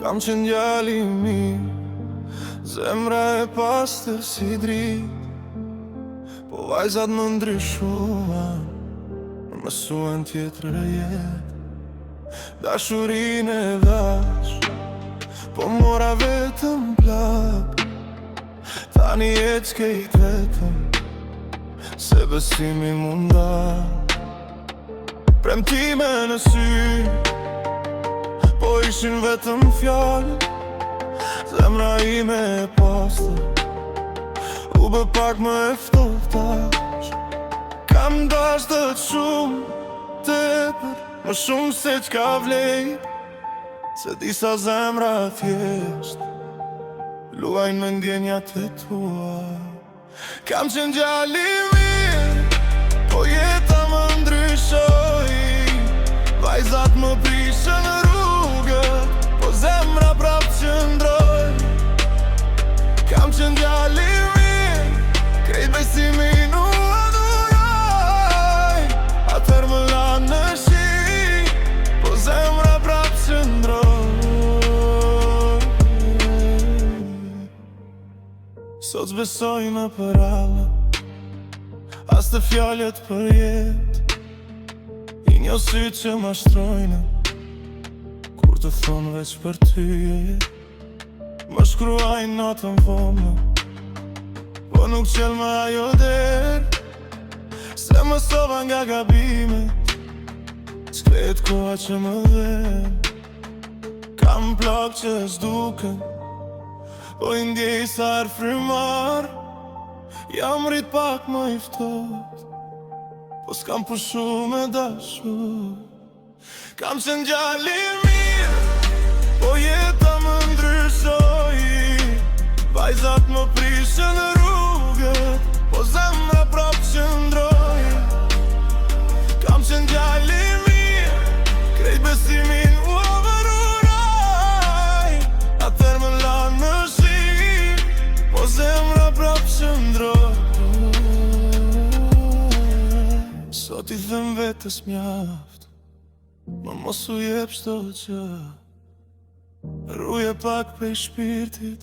Kam qenë djali I mirë, zemra e pastër si dritë, po vajzat më ndryshuan, më mësuan tjetër jetë. Dashurinë e dash, po mora vetëm plak. Tani jetë s'kejt vetëm, se besimi munda. Premtime në sy, po ishin vetëm fjallë. Zemra ime e pastër, u bë pak më eftotash. Kam dash të shumë tepër, më shumë se qka vlej, se disa zemra thjesht luajnë me ndjenjat e tua. Kam qenë djali mirë, po jeta më ndryshoi. Vajzat më prishën rrugët, po zemra prap qëndroi. Kam qenë djali mirë, krejt besimin u adhuroj. Atër më lanë në shi, po zemra prap qëndroi. Sot s'besoj në paralla, as të fjallet për jetë. I një sytë që ma shtrojnë, kur të thonë veç për ty jetë. Më shkruajnë natën vonë, po nuk qel më ajo derë, se më sova nga gabimet, s'kret koha që më dhenë. Kam plak që s'duken, po I ndjej sa frymar. Jam rrit pak më I ftoht, po s'kam pushu me dashur. Kam qenë djali mirë, po jeta më ndryshoi. Vajzat më prishën rrugët, po zemra prap qëndroi. Kam qenë djali mirë, krejt besimin u adhuroj. Atër më lanë në shi, po zemra prap qëndroi. Sot I them vetës mjaft, më mos u jep çdo gjë. Ruje pak prej shpirtit,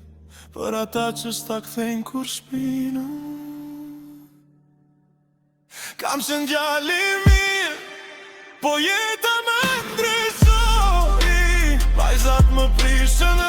për ata që s'ta kthejnë kur shpinë. Kam qenë djali mirë, po jeta më ndryshoi. Vajzat më prishën